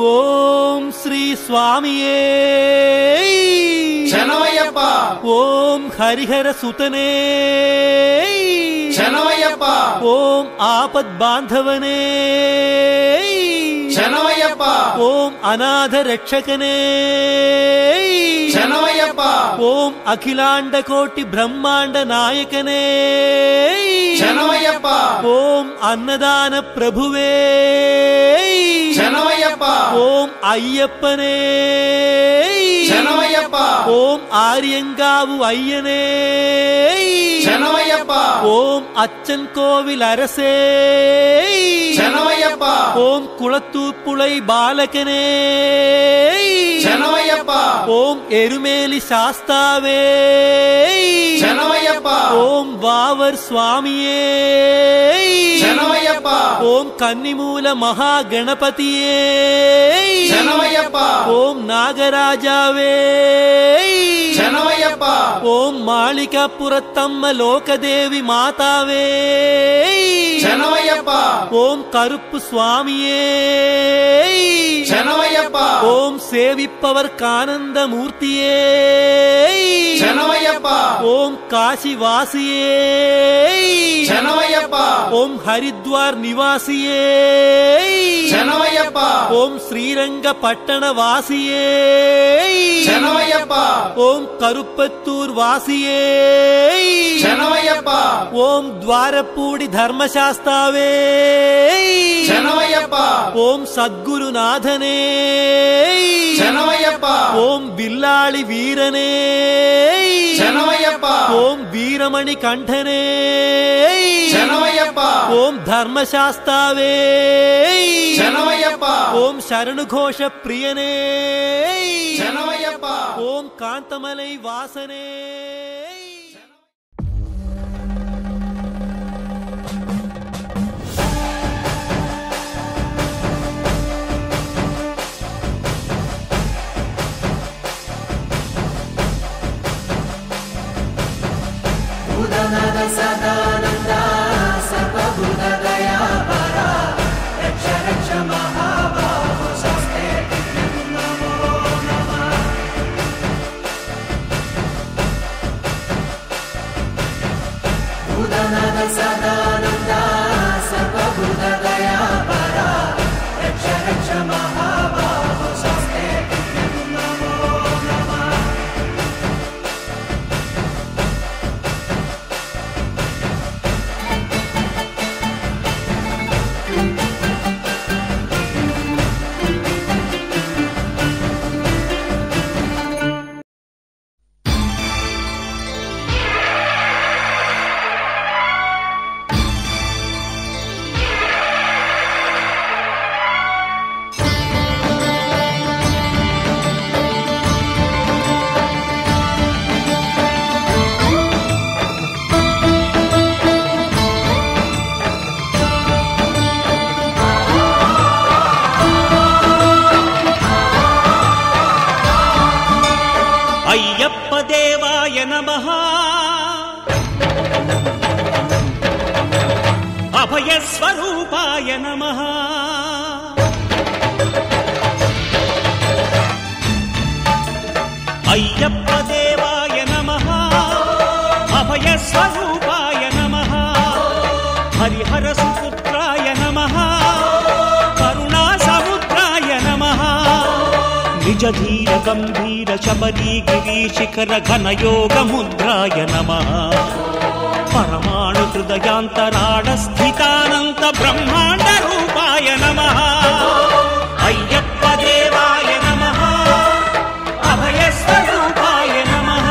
ఓం శ్రీ స్వామియే శరణమయ్యప్ప. ఓం హరిహర సుతనే శరణమయ్యప్ప. ఓం ఆపద్ బాంధవనే శరణమయ్యప్ప. ఓం అనాథ రక్షకనే శరణమయ్యప్ప. ఓం అఖిలాండ కోటి బ్రహ్మాండ నాయకనే శరణమయ్యప్ప. ఓం అన్నదాన ప్రభువే శరణమయ్యప్ప. ఓం అయ్యప్పనే శరణమయ్యప్ప. ఓం ఆర్యంగావు అయ్యనే శరణమయ్యప్ప. ఓం అచ్చన్ కోవిల్ அரசே శరణమయ్యప్ప. ఓం కుళత్తూపుళై బాలకనే శరణమయ్యప్ప. ఓం ఎరుమేలి శాస్తావే శరణమయ్యప్ప. ఓం వావర్ స్వామియే శరణమయ్యప్ప. ఓం కన్నిమూల మహాగణపతియే శరణమయ్యప్ప. ఓం నాగరాజావే శరణమయ్యప్ప. ఓం మాళికాపురత్తమ్మ లోకదేవి మాతావే శరణమయ్యప్ప. ఓం కరుప్పు స్వామియే శరణమయ్యప్ప. ఓం సేవిప్పవర్ కానందమూర్తియే శరణమయ్యప్ప. ఓం కాశీవాసియే శరణమయ్యప్ప. ఓం హరిద్వార్ నివాసియే శరణమయ్యప్ప. ఓం శ్రీరంగ పట్టణ వాసియే శరణమయ్యప్ప. ఓం కరుప్పత్తూర్ వాసియే శరణమయ్యప్ప. ఓం ద్వారపూడి ధర్మశాస్త్రావే శరణమయ్యప్ప. ఓం సద్గురునాథనే శరణమయ్యప్ప. ఓం బిల్లాళి వీరనే శరణమయ్యప్ప. ఓం వీరమణి కంఠనే శరణమయ్యప్ప. ఓం ధర్మశాస్త్రావే శరణమయ్యప్ప. ఓం శరణుఘోష ప్రియనే శరణమయ్యప్ప. ఓం కాంతమలై వాసనే భూతనాథ సదానంద సర్వభూత దయాపరా రక్ష రక్ష మహాబాహో శస్తే నమో నమః. భూతనాథ సదానంద సర్వభూత దయాపరా రక్ష రక్ష మహాబాహో శస్తే నమో నమః. అయ్యప్ప దేవాయ నమః. అభయస్వరూపాయ నమః. అయ్యప్ప దేవాయ నమః. అభయస్వరూపాయ నమః. హరిహర సుపుత్రాయ నమః. కరుణా సముద్రాయ నమః. నిజ ధీర గంభీర శబరీ గిరీ శిఖర ఘన యోగ ముద్రాయ నమః. పరమాణు హృదయాంతరాళ స్థితానంత బ్రహ్మాండ రూపాయ నమః. అయ్యప్ప దేవాయ నమః. అభయస్వరూపాయ నమః.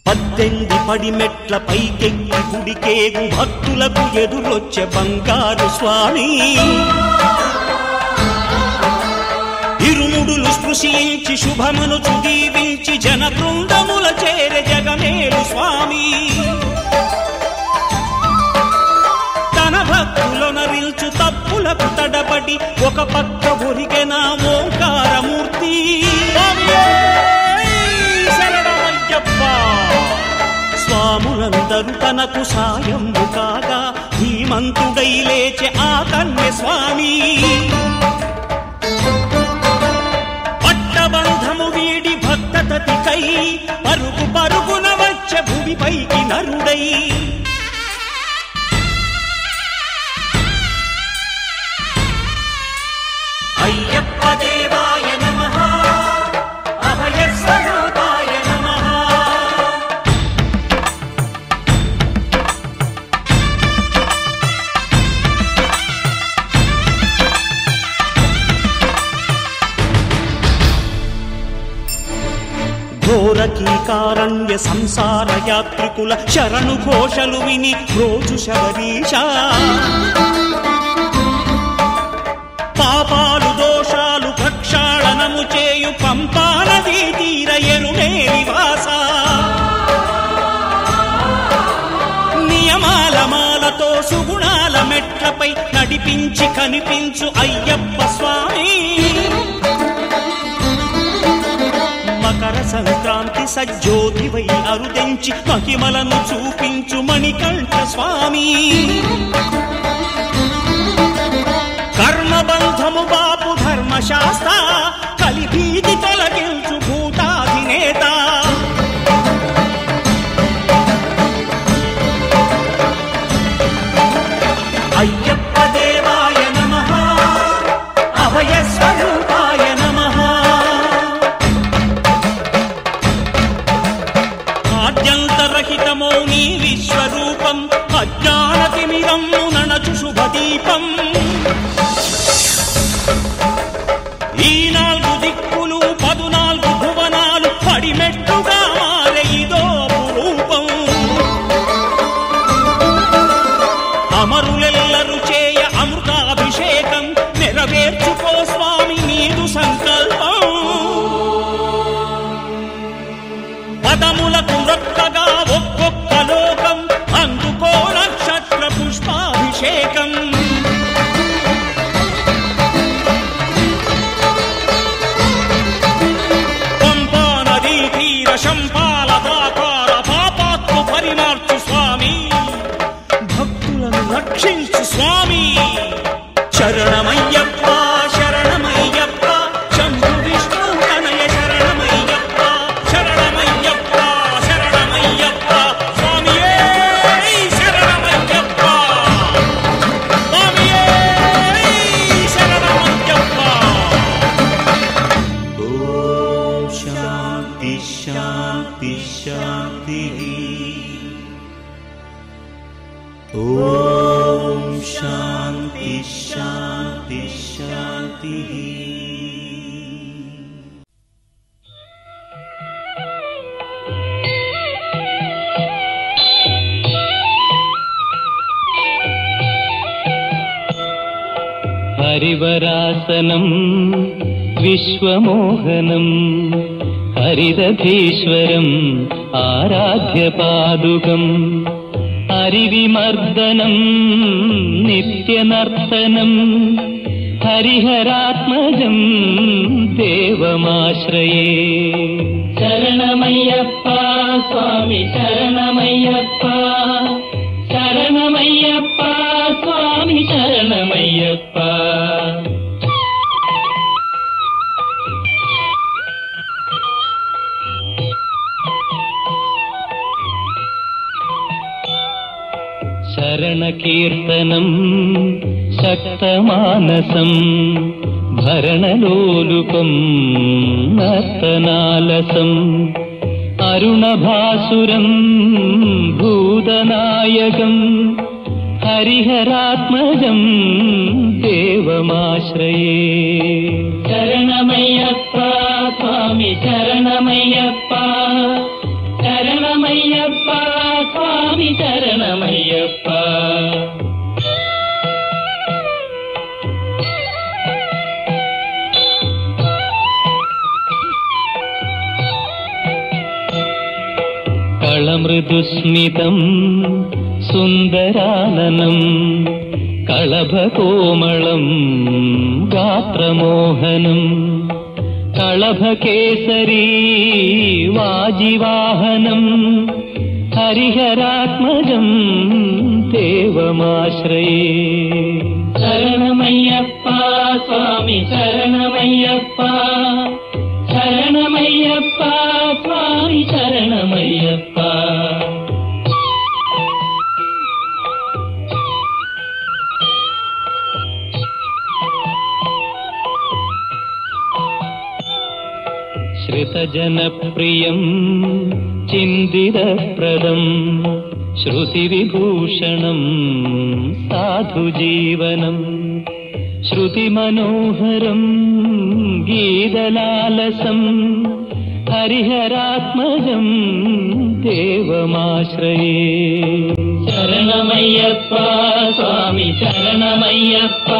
పద్దెంది పడిమెట్ల పైకెక్కి గుడికేగు భక్తులకు ఎదురొచ్చే బంగారు స్వామి. ఇరుముడులు స్పృశించి శుభమును చుదీవించి జన బృందముల చేరే జగమేలు స్వామి. తన భక్తులొనరిల్చు తప్పులకు తడబడి ఒక పక్క ఒరిగెన ఓంకారమూర్తి. శరణమయ్యప్ప స్వాములందరూ తనకు సాయము కాగా ధీమంతుడై లేచె ఆ కన్య స్వామి. పట్టబంధము వీడి భక్తతతికై పరుగు పరుగున వచ్చే భూమిపైకి నరుడై. అయ్యప్ప దేవాయ నమః అభయ స్వరూపాయ నమః. ఘోరకీకారణ్య సంసార యాత్రికుల శరణు ఘోషలు విని రోజు శబరీష. పాపాలు దోషాలు ప్రక్షాళనము చేయు పంపానదీ తీర ఎరుమే నివాస. నియమాల మాలతో సుగుణాల మెట్లపై నడిపించి కనిపించు అయ్యప్ప స్వామి. మకర సంక్రాంతి సజ్జోతివై అరుదెంచి మహిమలను చూపించు మణికంఠ స్వామి. కర్మబంధము బాపు ధర్మశాస్త్ర కలిభీతి తొలగించు భూతాధినేత. అయ్యప్ప దేవాయ నమః అభయ స్వరూపాయ నమః. ఆద్యంతరహితమో నీ విశ్వరూపం అజ్ఞానతిమిరము నణచు శుభదీపం. ఈ 4 దిక్కులు 14 భువనాలు పడిమెట్టుగా మారే ఇదో రూపం. అమరులెల్లరు చేయ అమృతాభిషేకం నెరవేర్చుకో స్వామి నీదు సంకల్పం. పదములకు రొక్కగా ఒక్కొక్క లోకం అందుకో నక్షత్ర పుష్పాభిషేకం. శంపాలదాకార పాపాత్మ పరిమార్చు స్వామి. భక్తులను రక్షించు స్వామి. శరణమయ్యప్ప శరణమయ్యప్ప శంభు విష్ణు తనయ శరణమయ్యప్ప. శరణమయ్యప్ప శరణమయ్యప్ప స్వామియే శరణమయ్యప్ప. స్వామియే శరణమయ్యప్ప. ఓం శాంతి శాంతి శాంతి. ఓం శాంతి శాంతి శాంతి. హరివరాసనం విశ్వమోహనం హరిదధీశ్వరం ఆరాధ్యపాదుకం. హరివిమర్దనం నిత్యనర్తనం హరిహరాత్మజం దేవమాశ్రయే. శరణమయ్యప్ప స్వామి శరణమయ్యప్ప. శరణమయ్యప్ప స్వామి శరణమయ్యప్ప. శరణకీర్తనం శక్తమానసం భరణలోలుపం నర్తనాలసం. అరుణభాసురం భూతనాయకం హరిహరాత్మజం దేవమాశ్రయే. శరణమయ్యప్ప స్వామి శరణమయ్యప్ప. శరణమయ్యప్ప స్వామి శరణమయ్యప్ప. కళమృదుస్మితం సుందరాననం കളഭകോമളം ഗാത്രമോഹനം കളഭകേസരീ വാജിവാഹനം ഹരിഹരാത്മജം ദേവമാശ്രയേ. ശരണമയ്യപ്പ സ്വാമി ശരണമയ്യപ്പ ശരണമയ്യപ്പ സ്വാമി ശരണമയ്യപ്പ. ശ്രുതജനപ്രിയം ചിന്തിതപ്രദം ശ്രുതിവിഭൂഷണം സാധുജീവനം ശ്രുതിമനോഹരം ഗീതലാലസം ഹരിഹരാത്മജം ദേവമാശ്രയേ. ശരണമയ്യപ്പ സ്വാമി ശരണമയ്യപ്പ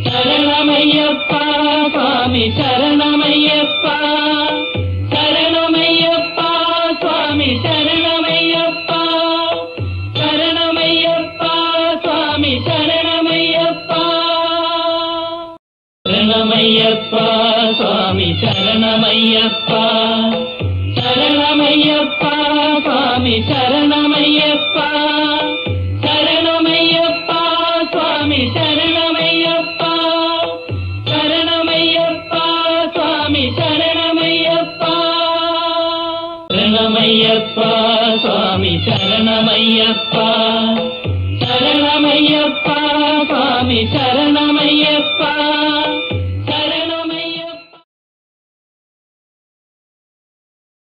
ശരണമയ്യപ്പ സ്വാമി ശരണമയ്യപ്പ ശരണമയ്യപ്പ സ്വാമി ശരണമയ്യപ്പ ശരണമയ്യപ്പ സ്വാമി ശരണമയ്യപ്പ ശരണമയ്യപ്പ സ്വാമി ശരണമയ്യപ്പ ശരണമയ്യപ്പ സ്വാമി ശരണമയ്യപ്പ ശരണമയ്യപ്പ സ്വാമി ശരണമയ്യപ്പ ശരണമയ്യപ്പ സ്വാമി ശരണമയ്യപ്പ ശരണമയ്യപ്പ സ്വാമി ശരണമയ്യപ്പ ശരണമയ്യപ്പ സ്വാമി ശരണമയ്യപ്പ